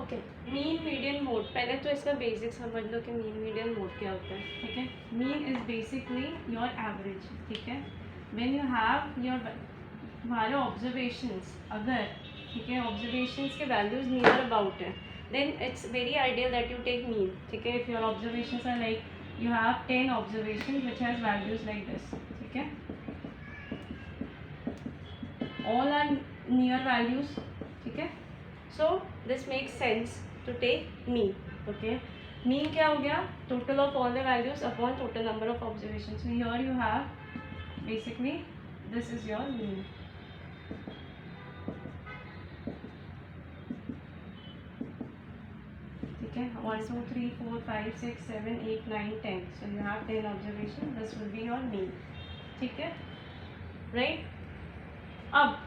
Okay, mean median mode, पहले तो इसका बेसिक समझ लो कि मीन मीडियन मोड क्या होता है. ठीक है, mean is basically your average. ठीक है, व्हेन यू हैव योर हमारे ऑब्जर्वेशंस, अगर ठीक है ऑब्जर्वेशंस के वैल्यूज नियर अबाउट है, then it's very ideal that you take mean. ठीक है, if your observations are like you have 10 observations which has values like this. ठीक है, all are near values. ठीक है, so this makes sense to take mean. okay, mean क्या हो गया? total of all the values upon total number of observations. So here you have basically this is your mean. ठीक है, 1 2 3 4 5 6 7 8 9 10. So you have 10 observations. This will be your mean. ठीक है, right? अब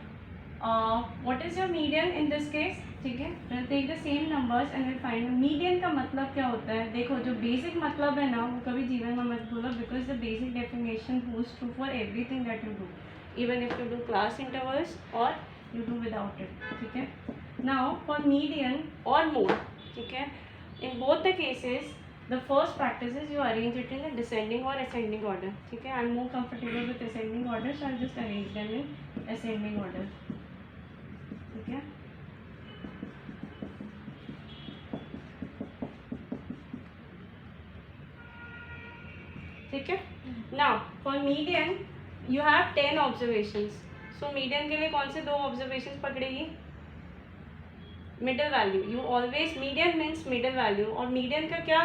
what is your median in this case? ठीक है, we'll take the same numbers and we'll find median का मतलब क्या होता है. देखो, जो बेसिक मतलब है ना वो कभी जीवन में मत भूलो, because the basic definition holds true for everything that you do, even if you do class intervals or you do without it. ठीक है, now for median or mode, ठीक है, in both the cases the first practice is you arrange it in a descending or ascending order. ठीक है, I'm more comfortable with ascending order, so I'll just arrange them in ascending order. ठीक है, ठीक है. Now for median you have 10 observations. So median के लिए कौन से 2 ऑब्जर्वेशंस पकड़ेगी? Middle value. You always, median means middle value. और मीडियन का क्या,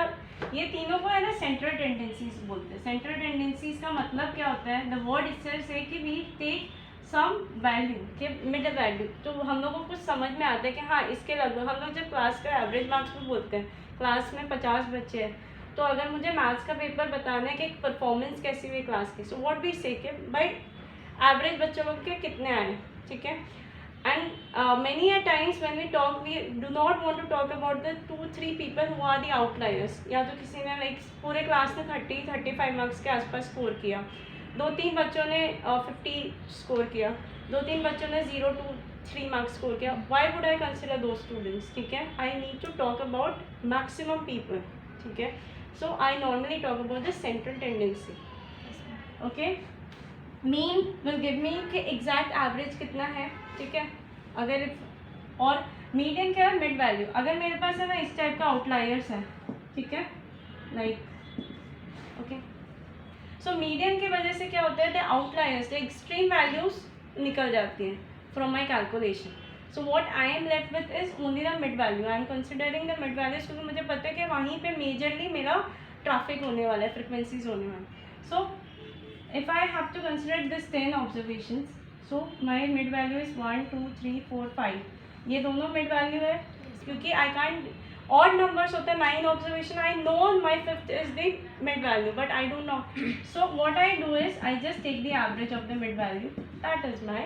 ये तीनों को है ना सेंट्रल टेंडेंसीज बोलते हैं. सेंट्रल टेंडेंसीज का मतलब क्या होता है? द वर्ड इटसेल्फ से कि वी टेक सम वैल्यू के मिडल वैल्यू. तो हम लोगों को कुछ समझ में आता है कि हाँ इसके लगभग, हम लोग जब क्लास का एवरेज मार्क्स भी बोलते हैं, क्लास में 50 बच्चे हैं, तो अगर मुझे मैथ्स का पेपर बताना है कि परफॉर्मेंस कैसी हुई क्लास की, सो व्हाट वी से कि भाई एवरेज बच्चों लोग के कितने आए. ठीक है, and many a times when we talk we do not want to talk about the 2-3 people who are the outliers. या तो किसी ने लाइक पूरे क्लास ने 30-35 मार्क्स के आसपास स्कोर किया, 2-3 बच्चों ने 50 स्कोर किया, 2-3 बच्चों ने 0 to 3 मार्क्स स्कोर किया. why would I consider those students? ठीक है, I need to talk about maximum people. ठीक है, so I normally talk about the central tendency. okay, mean will give me कि एग्जैक्ट एवरेज कितना है. ठीक है, अगर और मीडियन क्या है? Mid value. अगर मेरे पास है ना इस टाइप का आउटलायर्स है, ठीक है, लाइक ओके, सो मीडियन की वजह से क्या होता है? The outliers, the extreme values निकल जाती हैं from my calculation. So what I am left with is only the mid value. I am considering the mid values क्योंकि मुझे पता है कि वहीं पे मेजरली मेरा ट्रैफिक होने वाला है, फ्रिक्वेंसीज होने वाले. सो if I have to consider this 10 observations, so my mid value is 1 2 3 4 5. ये दोनों mid value है क्योंकि I can't, odd numbers होता है 9 observation, I know my fifth is the mid value but I don't know. So what I do is I just take the average of the mid value, that is my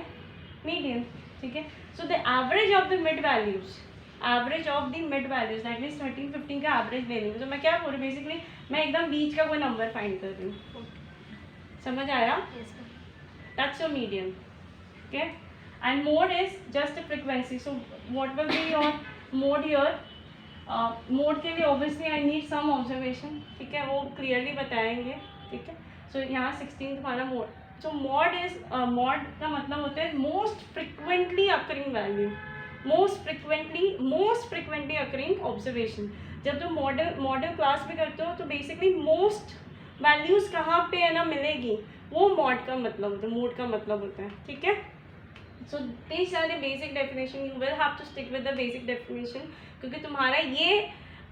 median. ठीक है, so the average of the mid values, average of the mid values that means 13-15 का average ले रही हूँ. तो मैं क्या करूँ? बेसिकली मैं एकदम बीच का कोई नंबर फाइंड कर रही हूँ. समझ आया? That's your median. Okay, and mode is just a frequency. So what will be your mode here? Mode के लिए obviously I need some observation. ठीक है, वो clearly बताएंगे. ठीक है, so यहाँ 16 हमारा mode. So mode is mode का मतलब होता है most frequently occurring value. most frequently occurring observation. जब तुम मॉडल क्लास भी करते हो तो बेसिकली मोस्ट वैल्यूज कहाँ पे है ना मिलेगी, वो मॉड का मतलब होता है, मोड का मतलब होता है. ठीक है, so this are the basic definition. You will have to stick with the basic definition क्योंकि तुम्हारा ये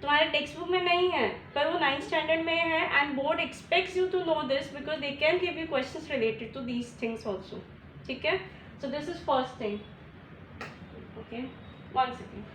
तुम्हारे टेक्स्ट बुक में नहीं है पर वो 9th स्टैंडर्ड में है and board expects you to know this because they can give you questions related to these things also. ठीक है, so this is first thing. Okay, 1 second.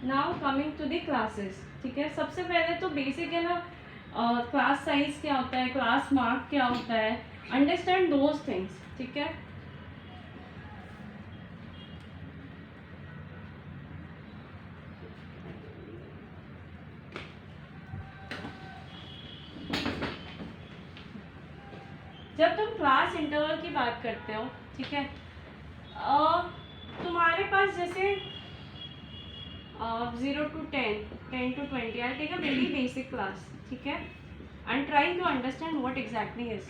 Now coming to the classes. ठीक है, सबसे पहले तो basic है ना class size क्या होता है, क्लास मार्क क्या होता है, अंडरस्टैंड दोज थिंग्स, ठीक है। जब तुम क्लास इंटरवल की बात करते हो, ठीक है, तुम्हारे पास जैसे 0 to 10, 10 to 20, I'll take a very basic class, ठीक है, and trying to understand what exactly is.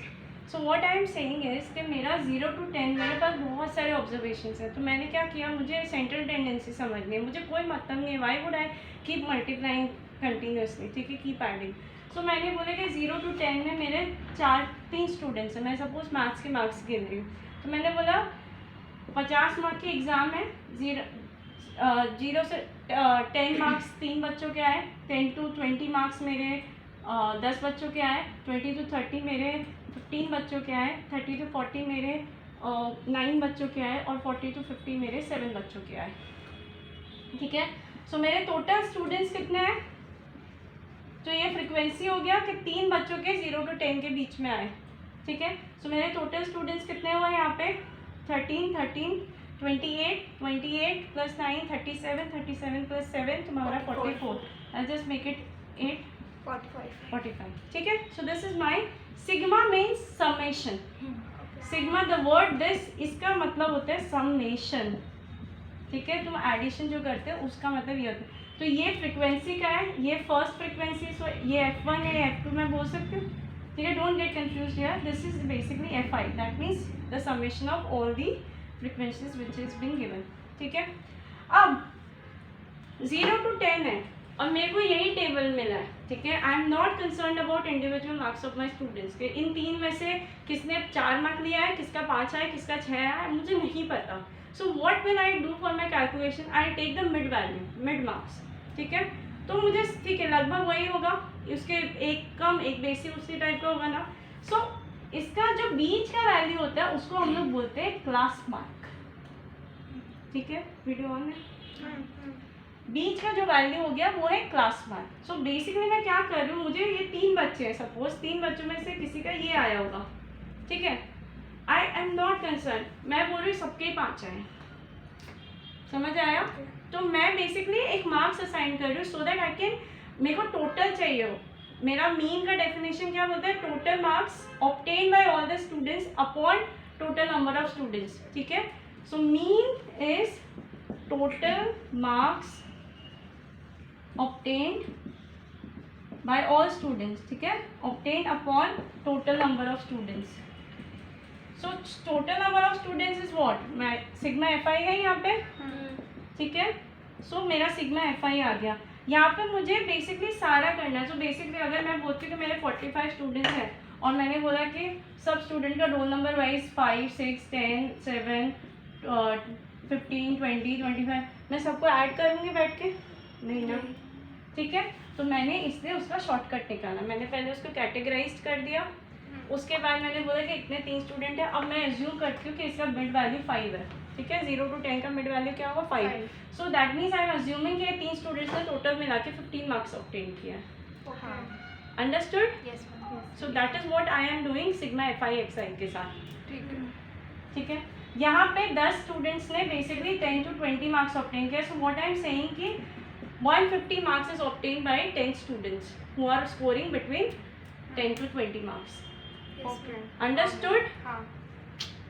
So what I am saying is कि मेरा 0 to 10 मेरे पास बहुत सारे ऑब्जर्वेशंस हैं, तो मैंने क्या किया, मुझे सेंट्रल टेंडेंसी समझनी है, मुझे कोई मतलब नहीं है, why would I keep multiplying continuously, ठीक है, कीप एडिंग। सो मैंने बोला कि 0 to 10 में मेरे 3 स्टूडेंट्स हैं, मैं सपोज मैथ्स के मार्क्स गिन रही हूँ, तो मैंने बोला 50 मार्क की एग्ज़ाम है, 0 से 10 मार्क्स 3 बच्चों के आए, 10 to 20 मार्क्स मेरे 10 बच्चों के आए, 20 to 30 मेरे 15 बच्चों के आए, 30 to 40 मेरे 9 बच्चों के आए, और 40 to 50 मेरे 7 बच्चों के आए, ठीक है। सो मेरे टोटल स्टूडेंट्स कितने हैं, तो ये फ्रिक्वेंसी हो गया कि 3 बच्चों के 0 to 10 के बीच में आए, ठीक है। सो मेरे टोटल स्टूडेंट्स कितने हुए यहाँ पे, 13, 28 प्लस 9 37 प्लस 7 तुम्हारा 44, आई जस्ट मेक इट 8 45, ठीक है। So this is my sigma means summation, sigma the word this, इसका मतलब होता है समेशन, ठीक है। तुम एडिशन जो करते हो उसका मतलब ये होता है। तो ये फ्रिक्वेंसी का है, ये फर्स्ट फ्रिक्वेंसी, सो ये F1 है, F2 मैं बोल सकती हूँ, ठीक है। Don't get confused here, this is basically Fi, that means the summation of all the frequencies which is been given, ठीक है। अब 0 to 10 है और मेरे को यही टेबल मिला है, ठीक है। आई am not concern about individual marks of my students के, इन 3 में से किसने 4 मार्क लिया है, किसका 5 है, किसका 6 है, मुझे नहीं पता। So what will I do for my calculation, I take the mid value, mid marks, ठीक है। तो मुझे ठीक है लगभग वही होगा, उसके एक कम एक बेसी उसी टाइप का होगा ना। सो इसका जो बीच का वैल्यू होता है उसको हम लोग बोलते हैं क्लास मार्क, ठीक है। वीडियो ऑन है, बीच का जो वैल्यू हो गया वो है क्लास मार्क। सो बेसिकली मैं क्या कर रही हूँ, मुझे ये 3 बच्चे हैं, सपोज 3 बच्चों में से किसी का ये आया होगा, ठीक है। आई एम नॉट कंसर्न, मैं बोल रही हूँ सबके 5 आए, समझ आया। तो मैं बेसिकली एक मार्क्स असाइन कर रही हूँ सो दैट आई कैन, मेरे को टोटल चाहिए हो, मेरा मीन का डेफिनेशन क्या बोलता है, total marks obtain bye all the students upon total number of students, ठीक है। So mean is total marks obtained by all students, ठीक है, obtained upon total number of students. So total number of students is what, मैं sigma fi है यहाँ पे, ठीक है। सो मेरा सिग्मा fi आ गया, यहाँ पे मुझे बेसिकली सारा करना है। सो बेसिकली अगर मैं बोलती हूँ कि मेरे 45 स्टूडेंट्स हैं और मैंने बोला कि सब स्टूडेंट का रोल नंबर वाइज 5, 6, 10, 7, 15, 20, 25, मैं सबको ऐड करूँगी बैठ के, नहीं ना, ठीक है। तो मैंने इसलिए उसका शॉर्टकट निकाला, मैंने पहले उसको कैटेगराइज कर दिया, उसके बाद मैंने बोला कि इतने 3 स्टूडेंट है, अब मैं एज्यूम करती हूँ कि इसका मिड वैल्यू 5 है, ठीक है। 0 to 10 का मिड वैल्यू क्या होगा, 5। So that means I am assuming कि 3 स्टूडेंट्स ने टोटल मिला के 15 मार्क्स ऑब्टेन किया है, understood. So that is what I am doing sigma fi xi के साथ, ठीक है। यहाँ पे 10 स्टूडेंट्स ने बेसिकली 10 to 20 मार्क्स ऑब्टेन किया। So what I am saying कि 150 marks is obtained by 10 students who are scoring between 10 to 20 marks. Okay. Understood? हाँ.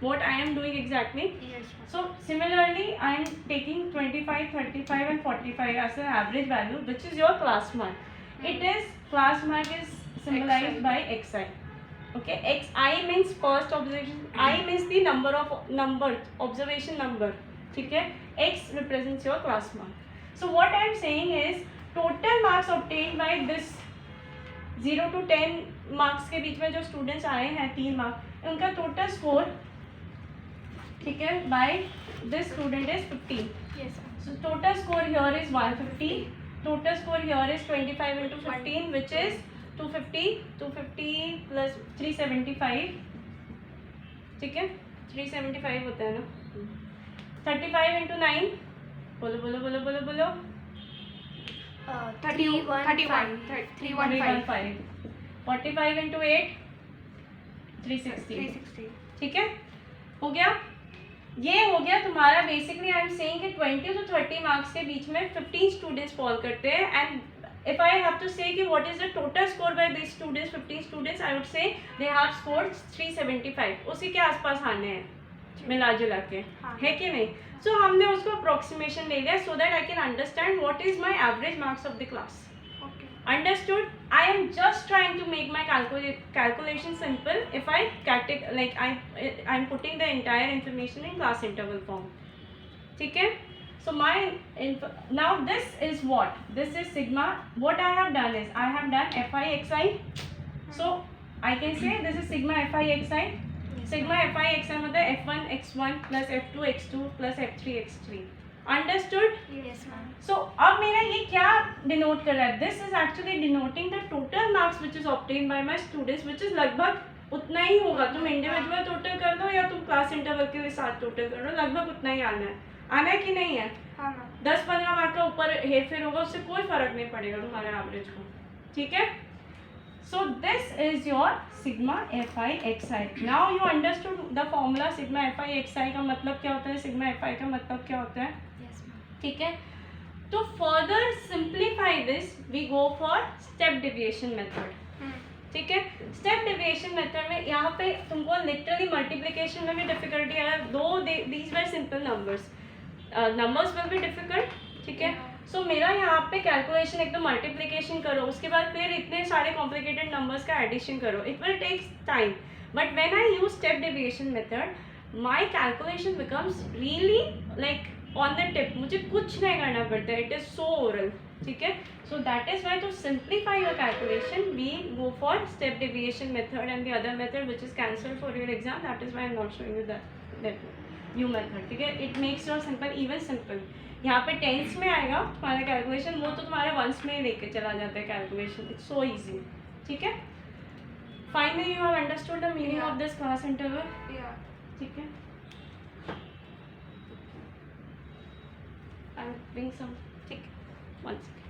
What I am doing exactly? Yes. So similarly, I am taking 25, 35 and 45 as an average value, which is your class mark. It is, class mark is symbolized XI. by xi. Okay, xi means first observation, I means the number, observation number. ठीक है, x represents your class mark. So what I am saying is total marks obtained by this 0 to 10 marks के बीच में जो students आए हैं 3 mark, उनका total score, ठीक है, by this student is 15. Yes. So total score here is 150. Total score here is 25 into 15, which is 250. 250 plus 375. ठीक है, 375 होता है ना. 35 into 9. बोलो बोलो बोलो बोलो बोलो. 315. 45 इंटू 8 360, ठीक है, हो गया। ये हो गया तुम्हारा बेसिकली आई एम सेइंग कि 20 to 30 मार्क्स के बीच में 15 स्टूडेंट्स फॉल करते हैं and if I have to say कि what is the total score by these students 15 students I would say they have scored 375 उसी के आसपास आने हैं मिला जुला के, है कि नहीं। सो हमने उसको अप्रोक्सीमेशन ले लिया so that I can understand what is my average marks of the class. Understood? I am just trying to make my calculation simple if I I'm putting the entire information in class interval form, ठीक है। So now this is what? This is sigma. What I have done is I have done fi xi. So I can say this is sigma fi xi. Sigma fi xi मतलब f1 x1 plus f2 x2 plus f3 x3. Understood? Yes ma'am. So अब मेरा ये क्या denote कर रहा है? This is actually denoting the total marks which is obtained by my students, which is लगभग उतना ही होगा। तुम इंडिविजुअल टोटल कर दो या तुम क्लास इंटरवल के साथ टोटल कर दो, लगभग उतना ही आना है कि नहीं है। 10-15 मार्क का ऊपर हेर फेर होगा, उससे कोई फर्क नहीं पड़ेगा तुम्हारे एवरेज को, ठीक है। So this is your sigma F I X I. Now you understood the formula. Sigma F I X I का मतलब क्या होता है, सिग्मा एफ आई का मतलब क्या होता है, ठीक है। तो further simplify this we go for step deviation method, ठीक है। स्टेप डेविएशन मेथड में यहाँ पे तुमको लिटरली मल्टीप्लिकेशन में भी डिफिकल्टी है, दो these were simple numbers, numbers will be difficult, ठीक है। सो मेरा यहाँ पे कैलकुलेशन एक तो मल्टीप्लिकेशन करो, उसके बाद फिर इतने सारे कॉम्प्लिकेटेड नंबर्स का एडिशन करो, it will take time. But when I use step deviation method my calculation becomes really like on the tip, मुझे कुछ नहीं करना पड़ता, इट इज सो ओरल, ठीक है। So that is why to simplify your calculation we go for step deviation method and the other method which is cancelled for your exam, that is why I am not showing you that new method, ठीक है। It makes your simple even simple. यहाँ पे tense में आएगा तुम्हारा calculation, वो तो तुम्हारे वंस में ही लेके चला जाता है कैलकुलेशन, इट्स सो इजी, ठीक है। Finally you have understood the meaning of this class interval, ठीक है। आई विल ब्रिंग सम, ठीक, 1 second.